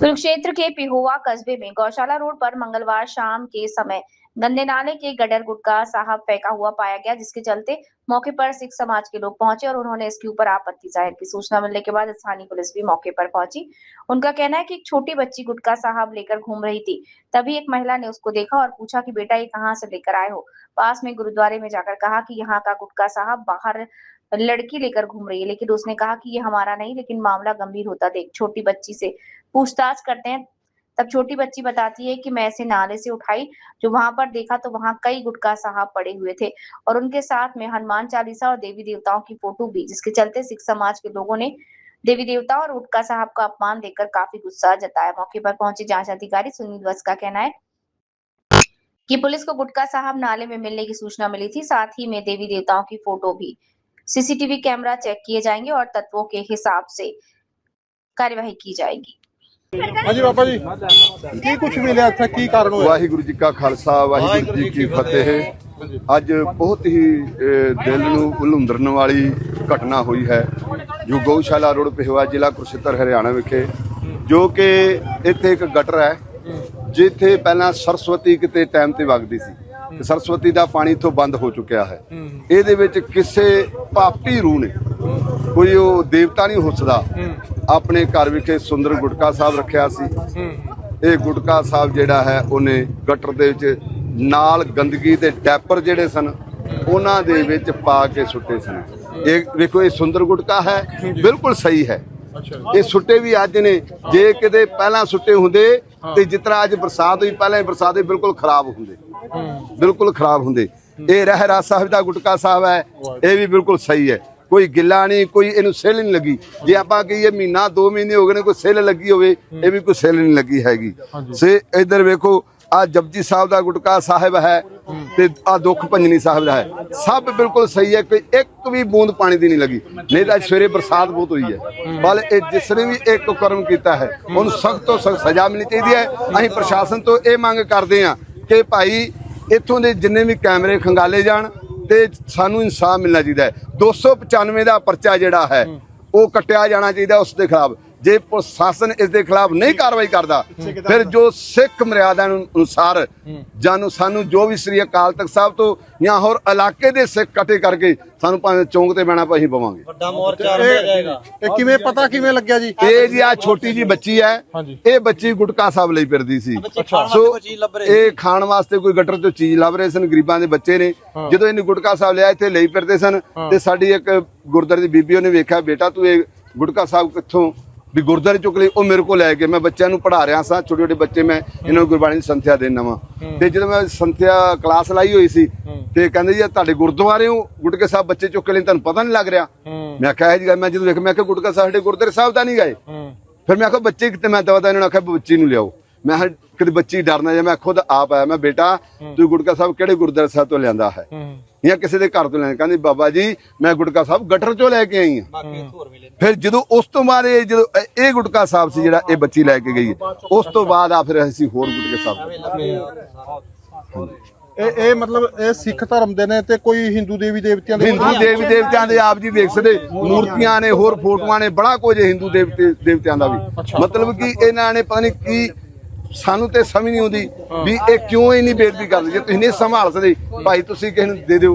कुरुक्षेत्र के पिहोवा कस्बे में गौशाला रोड पर मंगलवार शाम के समय गंदे नाले के गटर गुटखा साहब फेंका हुआ पाया गया, जिसके चलते मौके पर सिख समाज के लोग पहुंचे और उन्होंने इसके ऊपर आपत्ति जाहिर की। सूचना मिलने के बाद स्थानीय पुलिस भी मौके पर पहुंची। उनका कहना है कि एक छोटी बच्ची गुटखा साहब लेकर घूम रही थी, तभी एक महिला ने उसको देखा और पूछा कि बेटा ये कहाँ से लेकर आए हो। पास में गुरुद्वारे में जाकर कहा कि यहाँ का गुटखा साहब बाहर लड़की लेकर घूम रही है, लेकिन उसने कहा कि ये हमारा नहीं, लेकिन मामला गंभीर होता देख छोटी बच्ची से पूछताछ करते हैं। तब छोटी बच्ची बताती है कि मैं इसे नाले से उठाई, जो वहां पर देखा तो वहां कई गुटखा साहब पड़े हुए थे और उनके साथ में हनुमान चालीसा और देवी देवताओं की फोटो भी, जिसके चलते सिख समाज के लोगों ने देवी देवता और गुटखा साहब का अपमान देखकर काफी गुस्सा जताया। मौके पर पहुंचे जांच अधिकारी सुनील वत्स का कहना है कि पुलिस को गुटखा साहब नाले में मिलने की सूचना मिली थी, साथ ही में देवी देवताओं की फोटो भी। सीसीटीवी कैमरा चेक किए जाएंगे और तत्वों के हिसाब से कार्यवाही की जाएगी। हाँ जी बाबा जी, की कुछ मिले इत्थे की कारण होया? वाहिगुरु जी का खालसा वाहिगुरु जी की फतेह। अज बहुत ही दिल नूं उलुंदरन वाली घटना हुई है जो गौशाला रोड पिहोवा जिला कुरुक्षेत्र हरियाणा विखे, जो कि इत्थे एक गटर है जिथे पहला सरस्वती किते टाइम ते वगदी सी। सरस्वती का पानी इत्थों बंद हो चुकिया है। इहदे विच किसे पापी रूह ने, कोई वो देवता नहीं हो सकदा, अपने घर विखे सुंदर गुटखा साहब रखिया सी। ये गुटखा साहब जिहड़ा है उन्हें गटर दे विच नाल गंदगी दे डैपर जिहड़े सन उन्हां दे विच पा के सुट्टे सन। ये वेखो ये सुंदर गुटखा है, बिल्कुल सही है। ये सुट्टे भी अज ने, जे किते पहला सुट्टे हुंदे ते जितना अज बरसात हुई पहले बरसात हुई बिल्कुल खराब हुंदे, बिल्कुल खराब हुंदे। ये रहरा साहब दा गुटखा साहब है, ये भी बिल्कुल सही है। कोई गिला नहीं, कोई इनू सिल नहीं लगी। जे आपां कहिए महीना 2 महीने हो गए कोई सिल लगी होवे, ये भी कोई सिल नहीं लगी हैगी। से इधर वेखो आ जपजी साहब दा गुटखा साहब है ते आ दुख भंजनी साहब दा है, सब बिल्कुल सही है। कोई एक भी बूंद पानी दी नहीं लगी, नहीं तो सवेरे बरसात बहुत हुई है। पर जिसने भी एक कर्म किया है उन्हें सख्त तो सख्त सजा मिलनी चाहिए है। असीं प्रशासन तो ये मंग करते हैं कि भाई इत्थों के जिन्ने भी कैमरे खंगाले जान ते सानू इंसाफ मिलना चाहिए। 295 का परचा जिहड़ा है वो कट्टिया जाना चाहिए उसके खिलाफ। जे प्रशासन इसके खिलाफ नहीं कार्रवाई करता फिर जो सिख मर्यादा अनुसार जानू सानू जो भी श्री अकाल तख्त साहब तो या होर इलाके दे सिख कट्ठे करके सानू भावें चौंक ते बहना पई पवांगे। किवें पता किवें लग्या जी? ये जी आ छोटी जी बच्ची है, ये बच्ची गुटखा साहब लई फिरदी सी। सो ये खाण वास्ते कोई गटर चों चीज लभ रहे सन, गरीबां दे बच्चे ने। जदों इन्हें गुटखा साहब लिया इत्थे लई फिरदे सन ते साडी एक गुरद्वारे दी बीबी ने वेख्या, बेटा तू ये गुटखा साहब कित्थों भी गुरद्वारे चुक ली। वो मेरे को लैके मैं बच्चों को पढ़ा रहा सा, छोटे छोटे बच्चे मैं इन्होंने गुरबाणी की संथ्या देना वा। तो जो मैं संथ्या क्लास लाई हुई सी ते कहंदे जी तुहाडे गुरद्वारे हो गुटके साहब बच्चे चुक ले, तुहानूं पता नहीं लग रहा। मैं आख्या जी मैं जो देख मैं गुटका साहब गुरद्वारे साहब तो नहीं गए। फिर मैं आख्या बच्चे कितने, मैं दवा इन्होंने आख्या बच्ची नूं लियाओ। मैं कभी बच्ची डरना जाए, मैं खुद आप आया, मैं बेटा तू गुटका साहब किहड़े गुरद्वारे साहब तो लियांदा है या किसी के घर तो लिया? कहंदी बाबा जी मैं गुटका साहब गटर चो लैके आई हाँ। फिर जो उस तो बाद जो ये गुटका साहब से जिहड़ा ये बच्ची लैके गई है उस तो बाद आ फिर असीं होर गुटके साहब ਇਹ ਮਤਲਬ ਇਹ ਸਿੱਖ ਧਰਮ ਦੇ ਨੇ ਤੇ ਕੋਈ ਹਿੰਦੂ ਦੇਵੀ ਦੇਵਤਿਆਂ ਦੇ? हिंदू देवी देवतियां दे आप जी देख सकते मूर्तियां ने होर फोटोआं ने बड़ा कुछ हिंदू देवतियां दा भी। मतलब कि इन्हां ने पता नहीं की सानू ते समझ नहीं आउंदी भी ये क्यों इन्नी बेइज्जती करदे। जे तुसीं नहीं संभाल सकदे भाई तुसीं किसे नूं दे दिओ।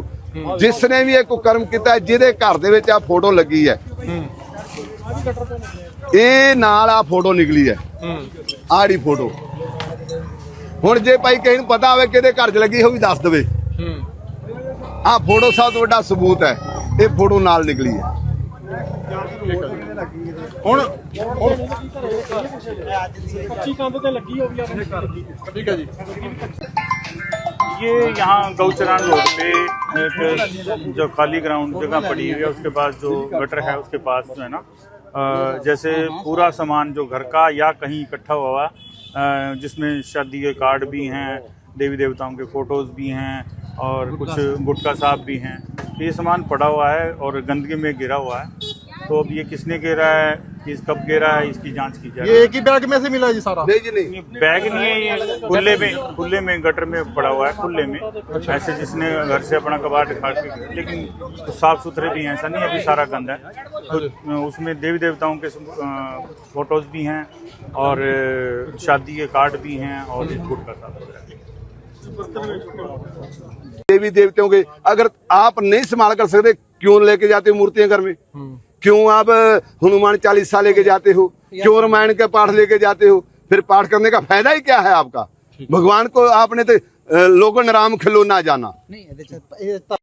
जिसने भी एक कर्म किया जिहदे घर दे विच आ फोटो लगी है, ये नाल आ फोटो निकली है, आड़ी फोटो। हुण जे भाई किसी नूं पता होवे किहदे घर च लगी हो भी दस देवे। आ फोटो सब तो वड्डा सबूत है, ये फोटो नाल निकली है। ठीक है जी। ये यहाँ गौचरान रोड पे एक जो खाली ग्राउंड जगह पड़ी हुई है उसके पास जो गटर है उसके पास जो है ना जैसे पूरा सामान जो घर का या कहीं इकट्ठा हुआ जिसमें शादी के कार्ड भी हैं, देवी देवताओं के फोटोज़ भी हैं और कुछ गुटखा साहब भी हैं, ये सामान पड़ा हुआ है और गंदगी में गिरा हुआ है। तो अब ये किसने गिरा है कि कब गिरा है, इसकी जांच की जाए। ये एक ही बैग में से मिला है जी सारा? नहीं जी नहीं, ये बैग नहीं है, ये खुले में गटर में पड़ा हुआ है, खुले में। ऐसे जिसने घर से अपना कबाड़ खाड़ के, लेकिन तो साफ सुथरे भी हैं, ऐसा नहीं अभी सारा गंद है। तो उसमें देवी देवताओं के फोटोज भी हैं और शादी के कार्ड भी हैं और गुटखा साफ सुथरा। देवी देवताओं के अगर आप नहीं संभाल कर सकते, क्यों लेके जाते हो मूर्तियां घर में? क्यों आप हनुमान चालीसा लेके जाते हो? क्यों रामायण के पाठ लेके जाते हो? फिर पाठ करने का फायदा ही क्या है आपका? भगवान को आपने तो लोगों ने राम खिलौना जाना।